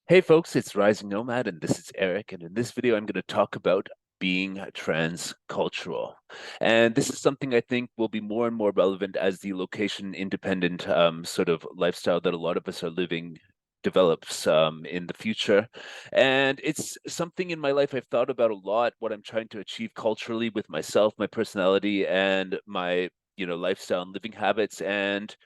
Hey folks, it's Rising Nomad and this is Eric. And in this video, I'm going to talk about being transcultural. And this is something I think will be more and more relevant as the location independent sort of lifestyle that a lot of us are living develops in the future. And it's something in my life I've thought about a lot, what I'm trying to achieve culturally with myself, my personality, and my, lifestyle and living habits. And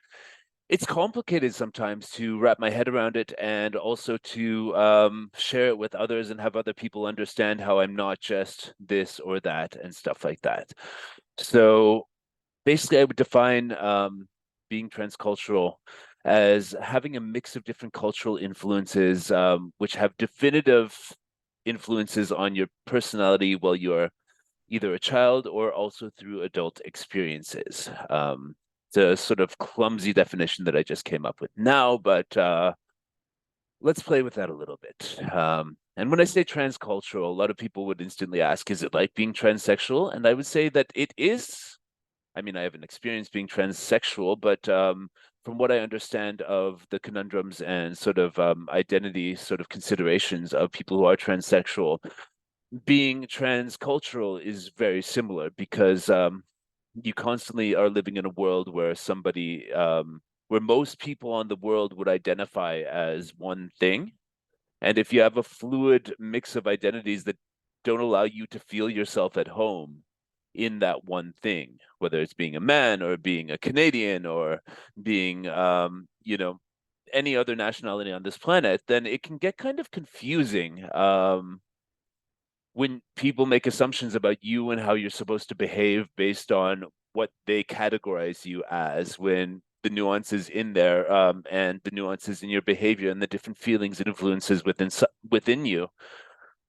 it's complicated sometimes to wrap my head around it and also to share it with others and have other people understand how I'm not just this or that and stuff like that. So basically, I would define being transcultural as having a mix of different cultural influences, which have definitive influences on your personality while you're either a child or also through adult experiences. It's a sort of clumsy definition that I just came up with now, but let's play with that a little bit. And when I say transcultural, a lot of people would instantly ask, is it like being transsexual? And I would say that it is. I mean, I haven't experienced being transsexual, but from what I understand of the conundrums and sort of identity sort of considerations of people who are transsexual, being transcultural is very similar because you constantly are living in a world where where most people on the world would identify as one thing. And if you have a fluid mix of identities that don't allow you to feel yourself at home in that one thing, whether it's being a man or being a Canadian or being, any other nationality on this planet, then it can get kind of confusing. When people make assumptions about you and how you're supposed to behave based on what they categorize you as, when the nuances in there and the nuances in your behavior and the different feelings and influences within you,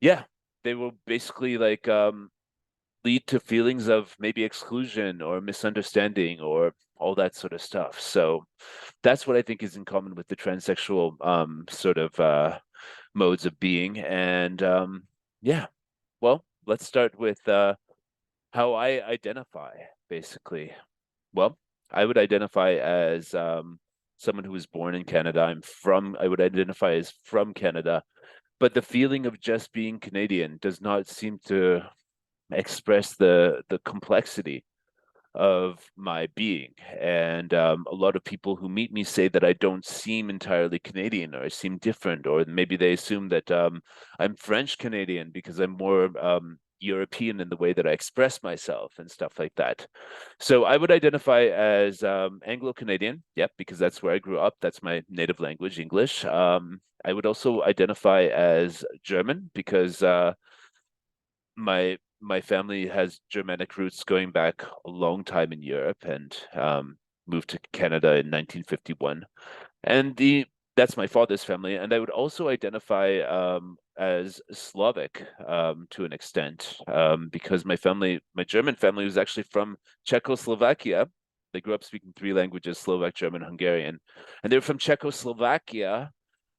yeah, they will basically lead to feelings of maybe exclusion or misunderstanding or all that sort of stuff. So that's what I think is in common with the transsexual sort of modes of being. And yeah, well, let's start with how I identify, basically. Well, I would identify as someone who was born in Canada. I would identify as from Canada, but the feeling of just being Canadian does not seem to express the complexity of my being. And a lot of people who meet me say that I don't seem entirely Canadian or I seem different, or maybe they assume that I'm French Canadian because I'm more European in the way that I express myself and stuff like that. So I would identify as Anglo Canadian, yep, because that's where I grew up. That's my native language, English. I would also identify as German because my family has Germanic roots going back a long time in Europe and moved to Canada in 1951. And the that's my father's family. And I would also identify as Slavic to an extent because my German family was actually from Czechoslovakia. They grew up speaking three languages: Slovak, German, Hungarian. And they're from Czechoslovakia,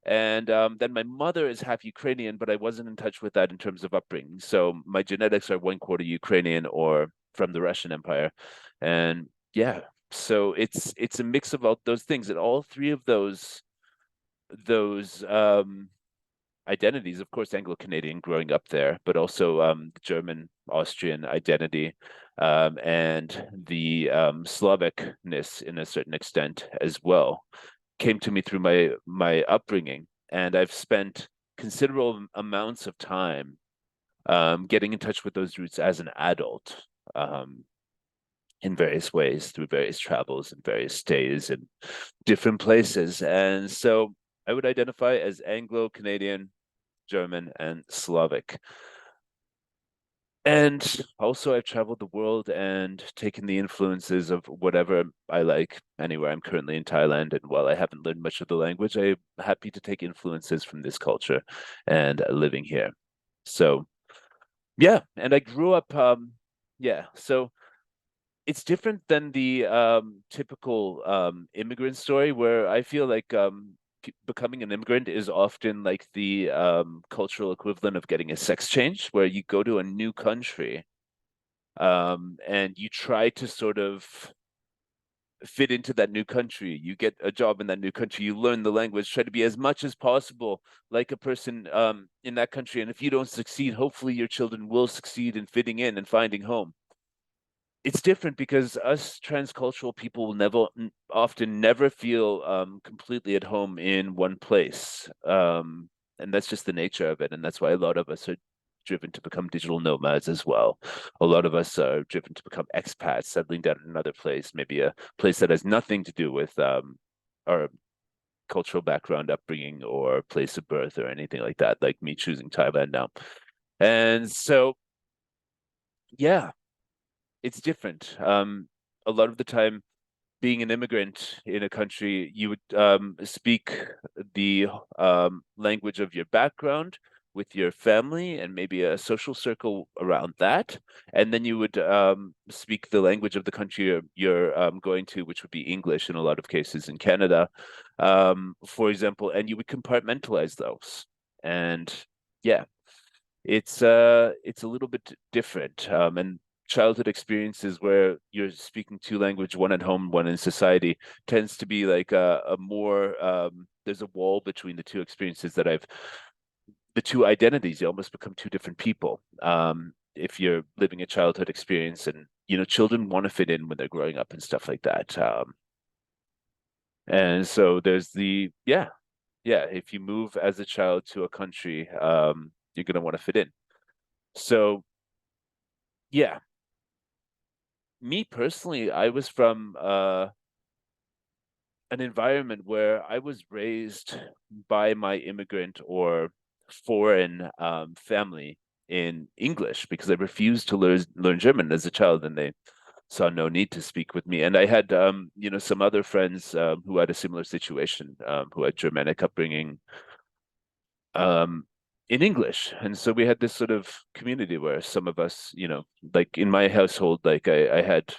and then my mother is half Ukrainian, but I wasn't in touch with that in terms of upbringing. So my genetics are one quarter Ukrainian or from the Russian Empire. And yeah, so it's a mix of all those things. And all three of those identities, of course, Anglo-Canadian growing up there, but also the German, Austrian identity, and the Slavicness in a certain extent as well came to me through my upbringing, and I've spent considerable amounts of time getting in touch with those roots as an adult um, in various ways through various travels and various stays in different places. And so I would identify as Anglo-Canadian, German, and Slavic. And also, I've traveled the world and taken the influences of whatever I like anywhere. I'm currently in Thailand, and while I haven't learned much of the language, I'm happy to take influences from this culture and living here. So, yeah, and I grew up, yeah, so it's different than the typical immigrant story where I feel like becoming an immigrant is often like the cultural equivalent of getting a sex change, where you go to a new country and you try to sort of fit into that new country. You get a job in that new country. You learn the language. Try to be as much as possible like a person in that country. And if you don't succeed, hopefully your children will succeed in fitting in and finding home. It's different because us transcultural people will often never feel completely at home in one place. And that's just the nature of it. And that's why a lot of us are driven to become digital nomads as well. A lot of us are driven to become expats, settling down in another place, maybe a place that has nothing to do with our cultural background, upbringing, or place of birth, or anything like that, like me choosing Thailand now. And so, yeah, it's different. A lot of the time, being an immigrant in a country, you would speak the language of your background with your family and maybe a social circle around that. And then you would speak the language of the country you're going to, which would be English in a lot of cases in Canada, for example, and you would compartmentalize those. And yeah, it's a little bit different. And childhood experiences where you're speaking two language, one at home, one in society, tends to be like a more there's a wall between the two experiences the two identities. You almost become two different people. If you're living a childhood experience, and children want to fit in when they're growing up and stuff like that. And so there's if you move as a child to a country, you're going to want to fit in. So yeah, me personally, I was from an environment where I was raised by my immigrant or foreign family in English because I refused to learn German as a child, and they saw no need to speak with me. And I had some other friends who had a similar situation, who had Germanic upbringing um, in English. And so we had this sort of community where some of us, like in my household, like I had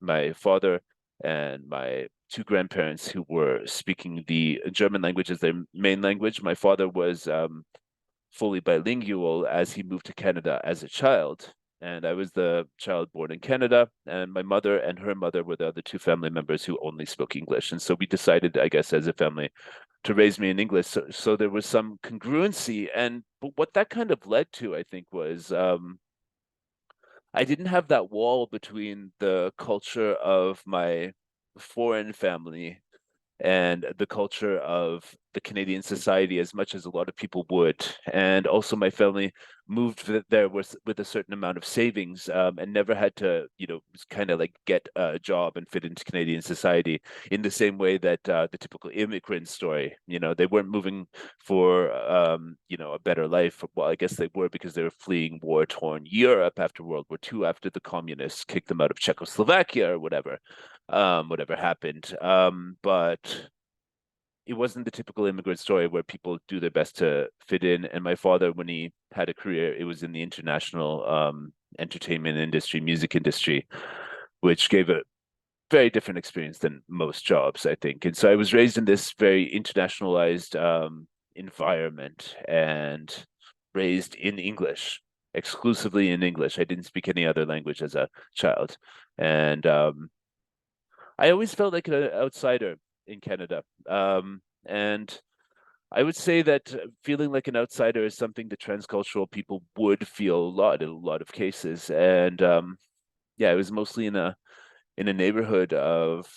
my father and my two grandparents who were speaking the German language as their main language. My father was fully bilingual as he moved to Canada as a child. And I was the child born in Canada, and my mother and her mother were the other two family members who only spoke English. And so we decided, I guess, as a family, to raise me in English. So there was some congruency. And but what that kind of led to, I think, was I didn't have that wall between the culture of my foreign family and the culture of the Canadian society as much as a lot of people would. And also my family moved there with a certain amount of savings, and never had to, kind of like get a job and fit into Canadian society in the same way that the typical immigrant story, they weren't moving for, a better life. Well, I guess they were because they were fleeing war-torn Europe after World War II, after the communists kicked them out of Czechoslovakia or whatever happened. But it wasn't the typical immigrant story where people do their best to fit in. And my father, when he had a career, it was in the international entertainment industry, music industry, which gave a very different experience than most jobs, I think. And so I was raised in this very internationalized environment and raised in English, exclusively in English. I didn't speak any other language as a child. And I always felt like an outsider in Canada. And I would say that feeling like an outsider is something that transcultural people would feel a lot in a lot of cases. And it was mostly in a neighborhood of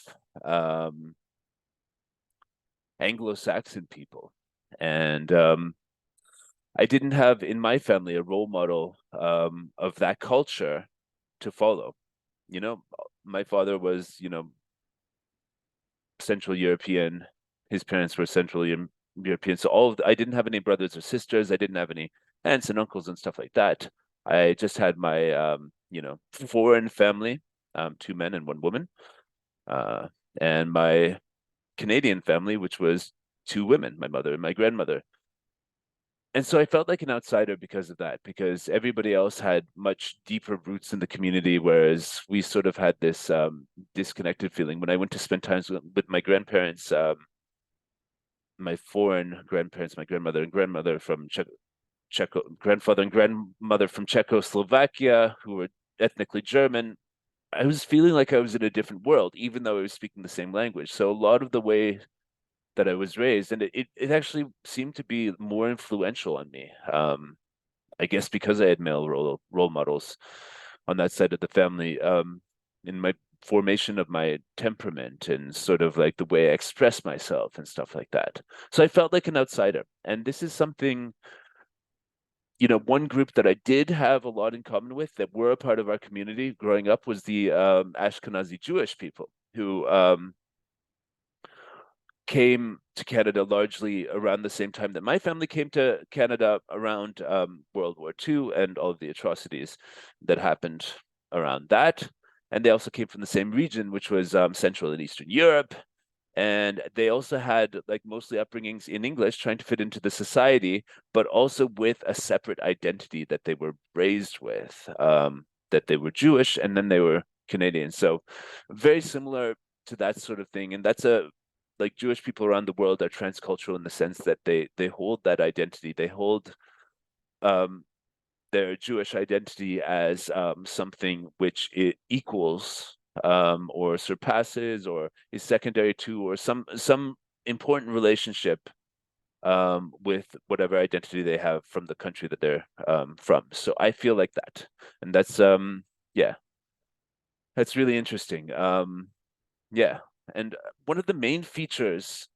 Anglo-Saxon people. And I didn't have in my family a role model of that culture to follow. My father was, Central European. His parents were Central European. So I didn't have any brothers or sisters. I didn't have any aunts and uncles and stuff like that. I just had my, foreign family, two men and one woman, and my Canadian family, which was two women, my mother and my grandmother. And so I felt like an outsider because of that, because everybody else had much deeper roots in the community, whereas we sort of had this disconnected feeling. When I went to spend time with my grandparents, my foreign grandparents, my grandmother and grandmother from grandfather and grandmother from Czechoslovakia, who were ethnically German, I was feeling like I was in a different world, even though I was speaking the same language. So a lot of the way that I was raised, and it actually seemed to be more influential on me. I guess because I had male role models on that side of the family, in my formation of my temperament and sort of like the way I express myself and stuff like that. So I felt like an outsider. And this is something, one group that I did have a lot in common with that were a part of our community growing up was the Ashkenazi Jewish people who came to Canada largely around the same time that my family came to Canada around World War II and all of the atrocities that happened around that. And they also came from the same region, which was Central and Eastern Europe. And they also had like mostly upbringings in English, trying to fit into the society, but also with a separate identity that they were raised with, that they were Jewish and then they were Canadian. So very similar to that sort of thing. And that's a like Jewish people around the world are transcultural in the sense that they hold that identity. They hold um, their Jewish identity as something which it equals or surpasses or is secondary to or some important relationship with whatever identity they have from the country that they're from. So I feel like that, and that's yeah, that's really interesting. Yeah, and one of the main features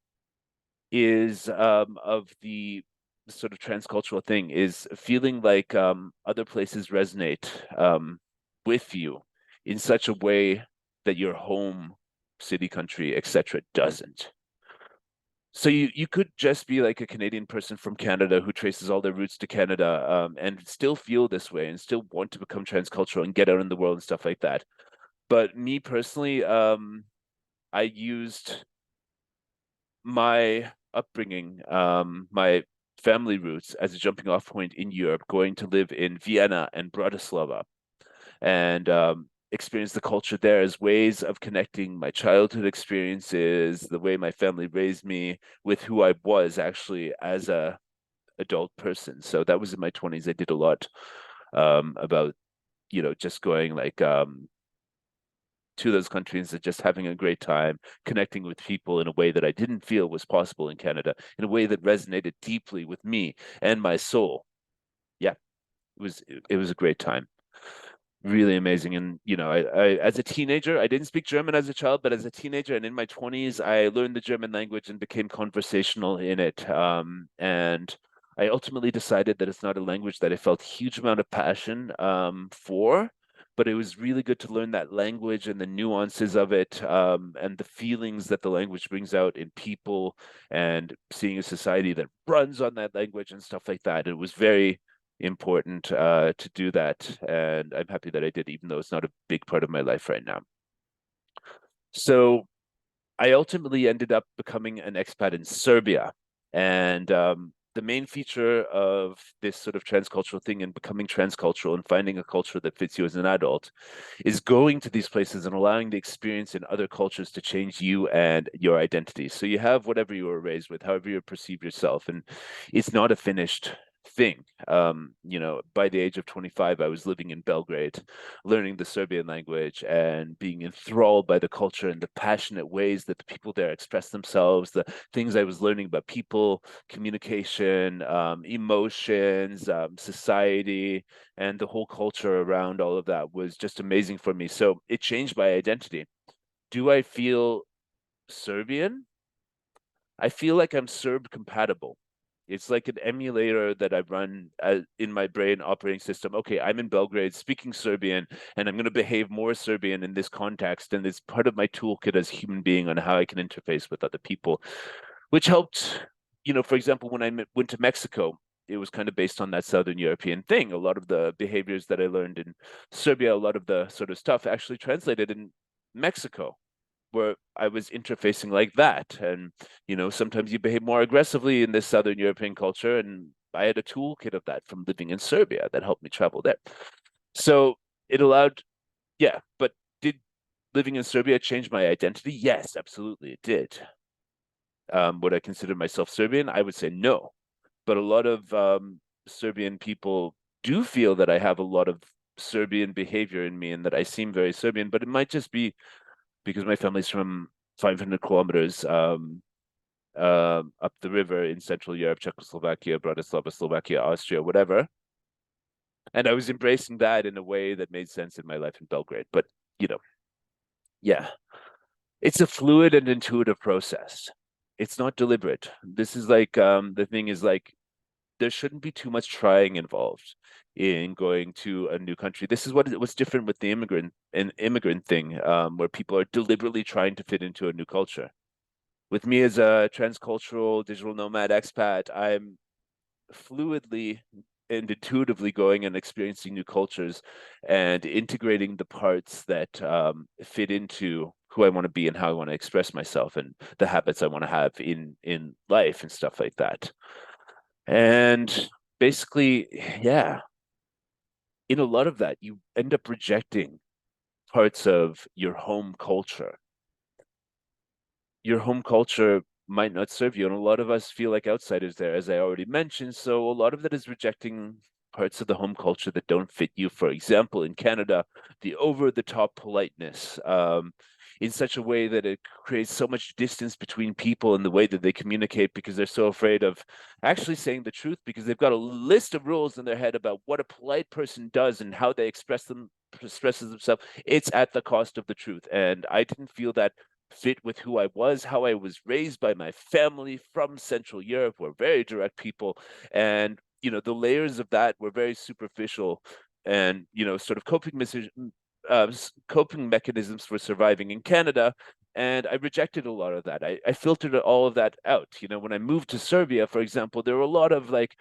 is of the sort of transcultural thing is feeling like other places resonate with you in such a way that your home city, country, etc. doesn't. So you could just be like a Canadian person from Canada who traces all their roots to Canada and still feel this way and still want to become transcultural and get out in the world and stuff like that. But me personally, I used my upbringing, my family roots as a jumping off point in Europe, going to live in Vienna and Bratislava and experience the culture there as ways of connecting my childhood experiences, the way my family raised me with who I was actually as a adult person. So that was in my 20s. I did a lot about, just going like to those countries and just having a great time, connecting with people in a way that I didn't feel was possible in Canada, in a way that resonated deeply with me and my soul. Yeah, it was a great time. Really amazing. And I as a teenager, I didn't speak German as a child, but as a teenager and in my 20s, I learned the German language and became conversational in it. And I ultimately decided that it's not a language that I felt a huge amount of passion for, but it was really good to learn that language and the nuances of it, and the feelings that the language brings out in people and seeing a society that runs on that language and stuff like that. It was very important to do that. And I'm happy that I did, even though it's not a big part of my life right now. So I ultimately ended up becoming an expat in Serbia. And the main feature of this sort of transcultural thing and becoming transcultural and finding a culture that fits you as an adult is going to these places and allowing the experience in other cultures to change you and your identity. So you have whatever you were raised with, however you perceive yourself, and it's not a finished thing. By the age of 25, I was living in Belgrade, learning the Serbian language and being enthralled by the culture and the passionate ways that the people there express themselves, the things I was learning about people, communication, emotions, society, and the whole culture around all of that was just amazing for me. So it changed my identity. Do I feel Serbian? I feel like I'm Serb compatible. It's like an emulator that I run in my brain operating system. Okay, I'm in Belgrade speaking Serbian, and I'm going to behave more Serbian in this context. And it's part of my toolkit as a human being on how I can interface with other people, which helped, for example, when I went to Mexico, it was kind of based on that Southern European thing. A lot of the behaviors that I learned in Serbia, a lot of the sort of stuff actually translated in Mexico where I was interfacing like that. And, sometimes you behave more aggressively in this Southern European culture. And I had a toolkit of that from living in Serbia that helped me travel there. So it allowed, yeah, but did living in Serbia change my identity? Yes, absolutely, it did. Would I consider myself Serbian? I would say no. But a lot of Serbian people do feel that I have a lot of Serbian behavior in me and that I seem very Serbian, but it might just be because my family's from 500 kilometers up the river in Central Europe, Czechoslovakia, Bratislava, Slovakia, Austria, whatever. And I was embracing that in a way that made sense in my life in Belgrade. But, you know, yeah, it's a fluid and intuitive process. It's not deliberate. This is like the thing is like there shouldn't be too much trying involved in going to a new country. This is what's different with the immigrant thing, where people are deliberately trying to fit into a new culture. With me as a transcultural digital nomad expat, I'm fluidly and intuitively going and experiencing new cultures and integrating the parts that fit into who I want to be and how I want to express myself and the habits I want to have in life and stuff like that. And basically, yeah, in a lot of that, you end up rejecting parts of your home culture. Your home culture might not serve you, and a lot of us feel like outsiders there, as I already mentioned. So a lot of that is rejecting parts of the home culture that don't fit you. For example, in Canada, the over-the-top politeness, in such a way that it creates so much distance between people and the way that they communicate because they're so afraid of actually saying the truth because they've got a list of rules in their head about what a polite person does and how they expresses themselves. It's at the cost of the truth. And I didn't feel that fit with who I was, how I was raised by my family from Central Europe. We're very direct people. And, you know, the layers of that were very superficial and, you know, sort of coping mechanisms for surviving in Canada. And I rejected a lot of that. I filtered all of that out. You know, when I moved to Serbia, for example, there were a lot of like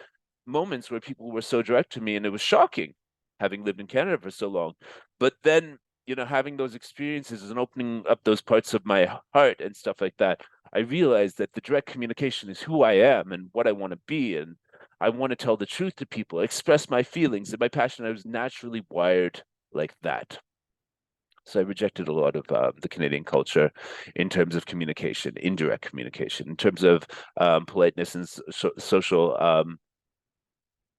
moments where people were so direct to me and it was shocking having lived in Canada for so long. But then, you know, having those experiences and opening up those parts of my heart and stuff like that, I realized that the direct communication is who I am and what I want to be. And I want to tell the truth to people, express my feelings and my passion. I was naturally wired like that. So I rejected a lot of the Canadian culture in terms of communication, indirect communication, in terms of politeness and social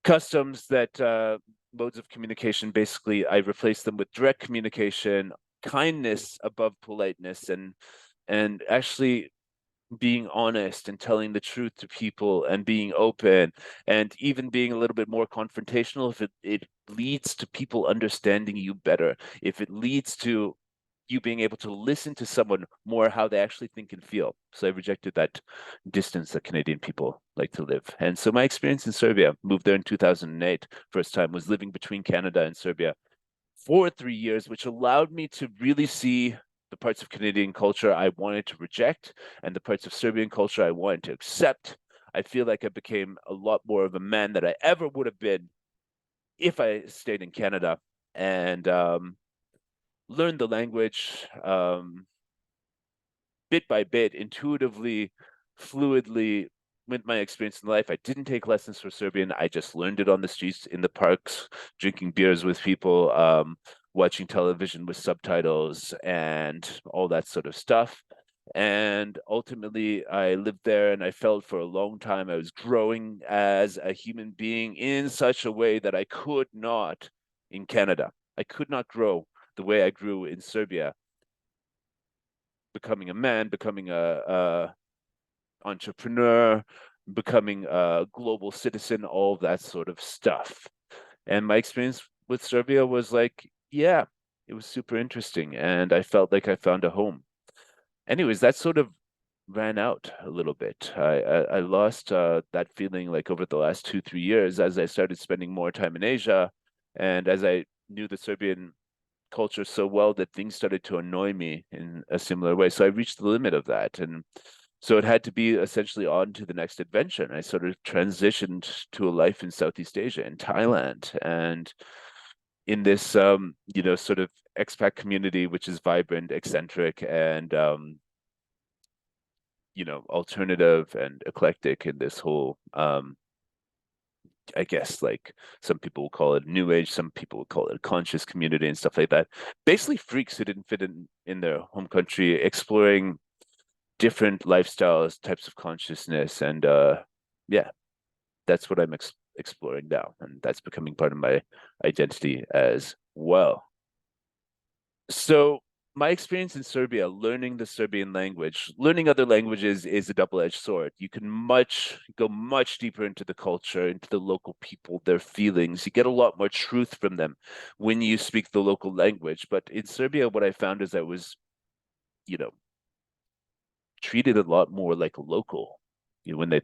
customs that modes of communication. Basically, I replaced them with direct communication, kindness above politeness, and actually being honest and telling the truth to people and being open and even being a little bit more confrontational if it leads to people understanding you better, if it leads to you being able to listen to someone more how they actually think and feel. So I rejected that distance that Canadian people like to live. And so my experience in Serbia, moved there in 2008, first time, was living between Canada and Serbia for 3 years, which allowed me to really see the parts of Canadian culture I wanted to reject and the parts of Serbian culture I wanted to accept. I feel like I became a lot more of a man than I ever would have been if I stayed in Canada and learned the language bit by bit, intuitively, fluidly, with my experience in life. I didn't take lessons for Serbian. I just learned it on the streets, in the parks, drinking beers with people, watching television with subtitles, and all that sort of stuff. And ultimately, I lived there and I felt for a long time I was growing as a human being in such a way that I could not in Canada. I could not grow the way I grew in Serbia, becoming a man, becoming a entrepreneur, becoming a global citizen, all of that sort of stuff. And my experience with Serbia was like, yeah, it was super interesting. And I felt like I found a home. Anyways, that sort of ran out a little bit. I lost that feeling like over the last 2, 3 years as I started spending more time in Asia and as I knew the Serbian culture so well that things started to annoy me in a similar way. So I reached the limit of that. And so it had to be essentially on to the next adventure. And I sort of transitioned to a life in Southeast Asia, in Thailand, and in this, you know, sort of expat community, which is vibrant, eccentric, and, you know, alternative and eclectic in this whole, I guess, like some people will call it new age, some people will call it a conscious community and stuff like that. Basically, freaks who didn't fit in their home country, exploring different lifestyles, types of consciousness, and yeah, that's what I'm exploring now, and that's becoming part of my identity as Well, so my experience in Serbia, learning the Serbian language, learning other languages is a double-edged sword. You can go much deeper into the culture, into the local people, their feelings. You get a lot more truth from them when you speak the local language. But in Serbia, what I found is I was, you know, treated a lot more like a local. When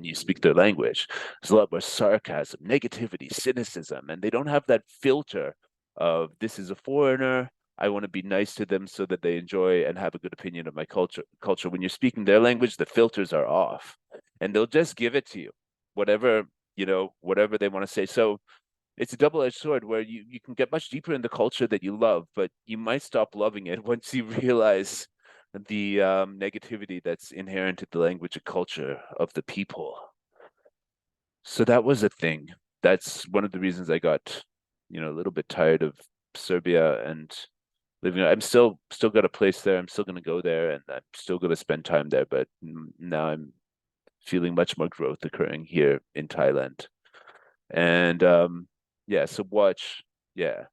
you speak their language, there's a lot more sarcasm, negativity, cynicism, and they don't have that filter of this is a foreigner. I want to be nice to them so that they enjoy and have a good opinion of my culture. When you're speaking their language, the filters are off, and they'll just give it to you, whatever whatever they want to say. So it's a double-edged sword where you can get much deeper in the culture that you love, but you might stop loving it once you realize the negativity that's inherent in the language and culture of the people. So that was a thing. That's one of the reasons I got, a little bit tired of Serbia and living. I'm still got a place there. I'm still going to go there, and I'm still going to spend time there. But now I'm feeling much more growth occurring here in Thailand. And yeah, so yeah,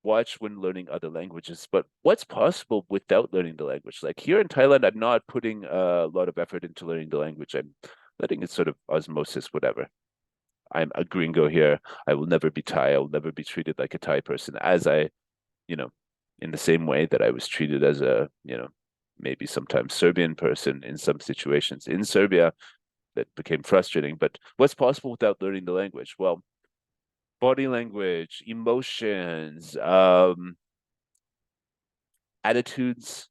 watch when learning other languages. But what's possible without learning the language? Like here in Thailand, I'm not putting a lot of effort into learning the language. I'm letting it sort of osmosis, whatever. I'm a gringo here. I will never be Thai. I will never be treated like a Thai person as you know, in the same way that I was treated as maybe sometimes Serbian person in some situations in Serbia that became frustrating. But what's possible without learning the language? Well, body language, emotions, attitudes,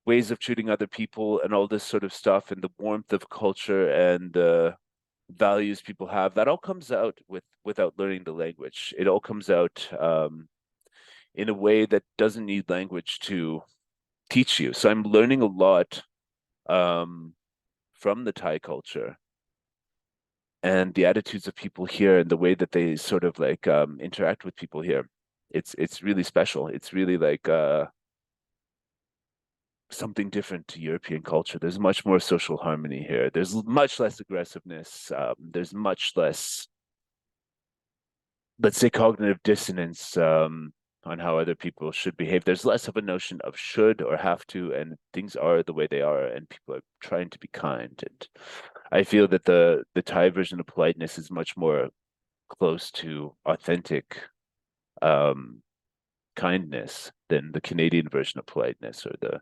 ways of treating other people, and all this sort of stuff, and the warmth of culture and the values people have. That all comes out without learning the language. It all comes out in a way that doesn't need language to teach you. So I'm learning a lot um, from the Thai culture and the attitudes of people here and the way that they sort of like interact with people here. It's really special. It's really like something different to European culture. There's much more social harmony here. There's much less aggressiveness. There's much less, let's say, cognitive dissonance on how other people should behave. There's less of a notion of should or have to, and things are the way they are, and people are trying to be kind. And I feel that the Thai version of politeness is much more close to authentic um, kindness than the Canadian version of politeness or the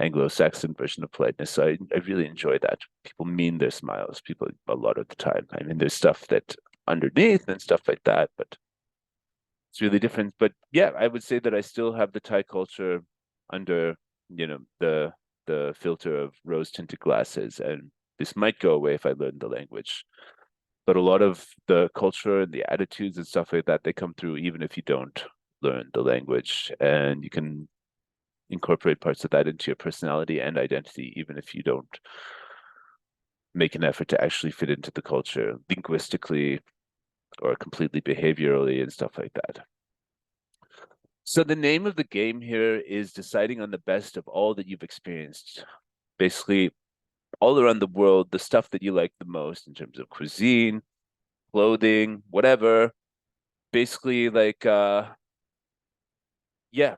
Anglo-Saxon version of politeness. So I really enjoy that. People mean their smiles, people a lot of the time. I mean, there's stuff that underneath and stuff like that, but it's really different. But yeah, I would say that I still have the Thai culture under, the filter of rose-tinted glasses, and this might go away if I learn the language. But a lot of the culture and the attitudes and stuff like that, they come through even if you don't learn the language, and you can incorporate parts of that into your personality and identity, even if you don't make an effort to actually fit into the culture linguistically or completely behaviorally and stuff like that. So the name of the game here is deciding on the best of all that you've experienced. Basically, all around the world, the stuff that you like the most in terms of cuisine, clothing, whatever. Basically, like yeah,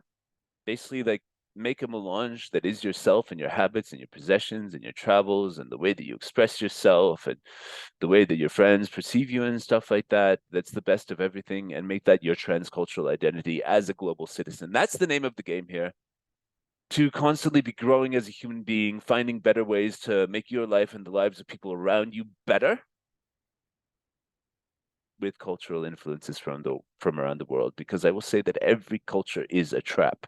basically like make a melange that is yourself and your habits and your possessions and your travels and the way that you express yourself and the way that your friends perceive you and stuff like that. That's the best of everything, and make that your transcultural identity as a global citizen. That's the name of the game here. To constantly be growing as a human being, finding better ways to make your life and the lives of people around you better with cultural influences from around the world. Because I will say that every culture is a trap.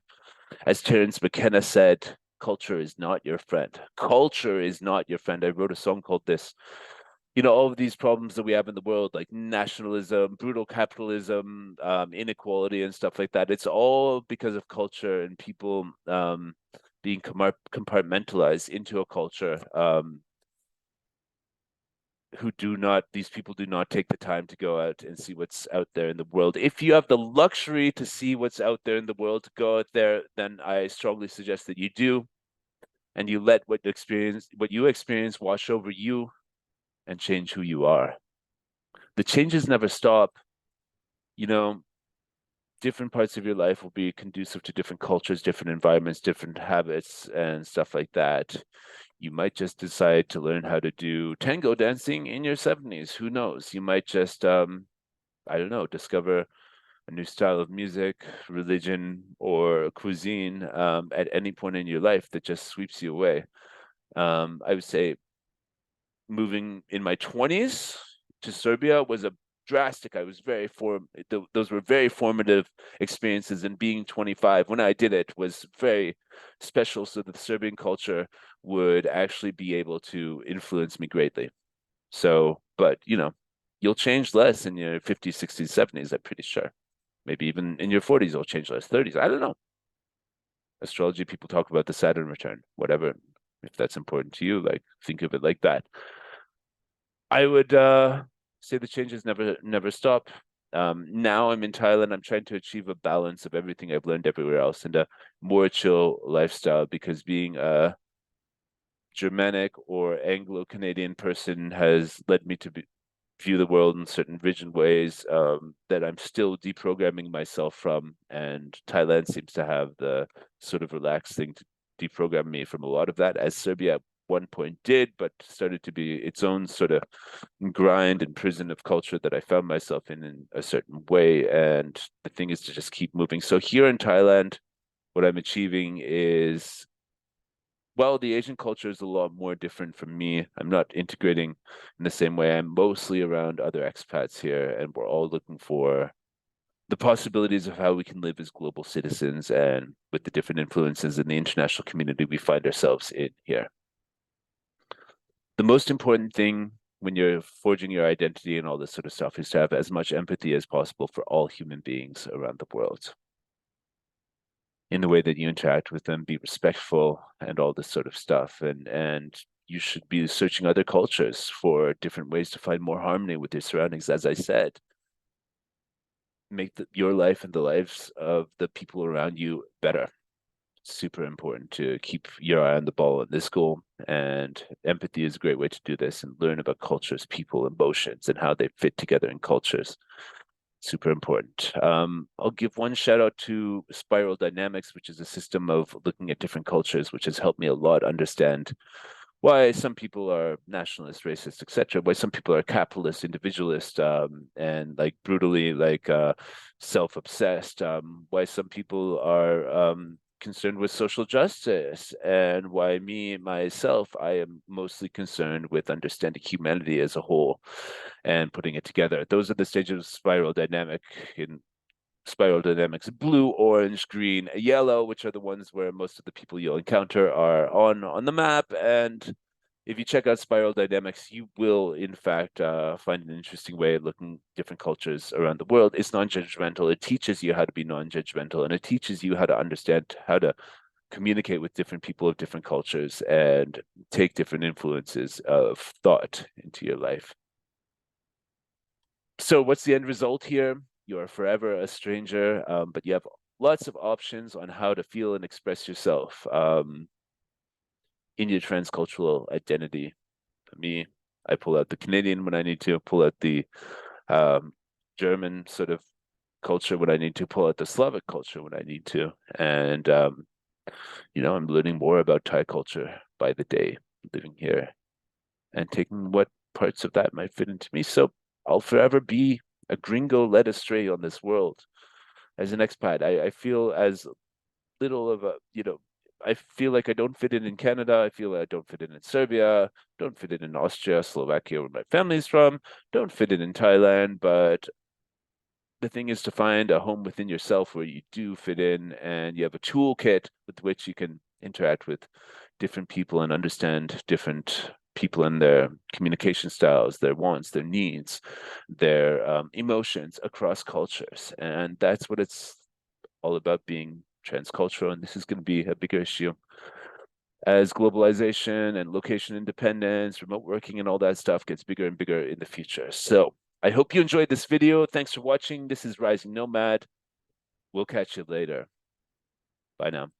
As Terence McKenna said, culture is not your friend. Culture is not your friend. I wrote a song called this. All of these problems that we have in the world, like nationalism, brutal capitalism, inequality, and stuff like that, it's all because of culture and people being compartmentalized into a culture. These people do not take the time to go out and see what's out there in the world. If you have the luxury to see what's out there in the world, to go out there, then I strongly suggest that you do, and you let what you experience wash over you and change who you are. The changes never stop. You know, different parts of your life will be conducive to different cultures, different environments, different habits, and stuff like that. You might just decide to learn how to do tango dancing in your 70s. Who knows? You might just, I don't know, discover a new style of music, religion, or cuisine at any point in your life that just sweeps you away. I would say moving in my 20s to Serbia was a drastic. I was those were very formative experiences, and being 25 when I did it was very special, so that the Serbian culture would actually be able to influence me greatly. So, but you'll change less in your 50s, 60s, 70s, I'm pretty sure. Maybe even in your 40s, you'll change less, 30s. I don't know. Astrology people talk about the Saturn return, whatever. If that's important to you, like think of it like that. I would say the changes never stop. Now I'm in Thailand. I'm trying to achieve a balance of everything I've learned everywhere else and a more chill lifestyle, because being a Germanic or Anglo-Canadian person has led me to view the world in certain rigid ways that I'm still deprogramming myself from. And Thailand seems to have the sort of relaxed thing to deprogram me from a lot of that, as Serbia at one point did, but started to be its own sort of grind and prison of culture that I found myself in a certain way. And the thing is to just keep moving. So here in Thailand, what I'm achieving is, well, the Asian culture is a lot more different from me. I'm not integrating in the same way. I'm mostly around other expats here, and we're all looking for the possibilities of how we can live as global citizens and with the different influences in the international community we find ourselves in here. The most important thing when you're forging your identity and all this sort of stuff is to have as much empathy as possible for all human beings around the world. In the way that you interact with them, be respectful and all this sort of stuff. And you should be searching other cultures for different ways to find more harmony with your surroundings. As I said, make your life and the lives of the people around you better. Super important to keep your eye on the ball in this goal. And empathy is a great way to do this and learn about cultures, people, emotions, and how they fit together in cultures. Super important. I'll give one shout out to Spiral Dynamics, which is a system of looking at different cultures, which has helped me a lot understand why some people are nationalist, racist, etc. Why some people are capitalist, individualist, and like brutally like self-obsessed. Why some people are concerned with social justice, and why myself, I am mostly concerned with understanding humanity as a whole and putting it together. Those are the stages of spiral dynamics: blue, orange, green, yellow, which are the ones where most of the people you'll encounter are on the map. And if you check out spiral dynamics, you will in fact find an interesting way of looking at different cultures around the world. It's non-judgmental. It teaches you how to be non-judgmental, and it teaches you how to understand how to communicate with different people of different cultures and take different influences of thought into your life. So what's the end result here? You are forever a stranger, but you have lots of options on how to feel and express yourself in your transcultural identity. For me, I pull out the Canadian when I need to, pull out the German sort of culture when I need to, pull out the Slavic culture when I need to. And, I'm learning more about Thai culture by the day, living here and taking what parts of that might fit into me. So I'll forever be a gringo led astray on this world. As an expat, I feel as little of I feel like I don't fit in Canada. I feel like I don't fit in Serbia, don't fit in Austria, Slovakia, where my family's from, don't fit in Thailand. But the thing is to find a home within yourself where you do fit in and you have a toolkit with which you can interact with different people and understand different people and their communication styles, their wants, their needs, their emotions across cultures. And that's what it's all about, being transcultural. And this is going to be a bigger issue as globalization and location independence, remote working, and all that stuff gets bigger and bigger in the future. So I hope you enjoyed this video. Thanks for watching. This is Rising Nomad. We'll catch you later. Bye now.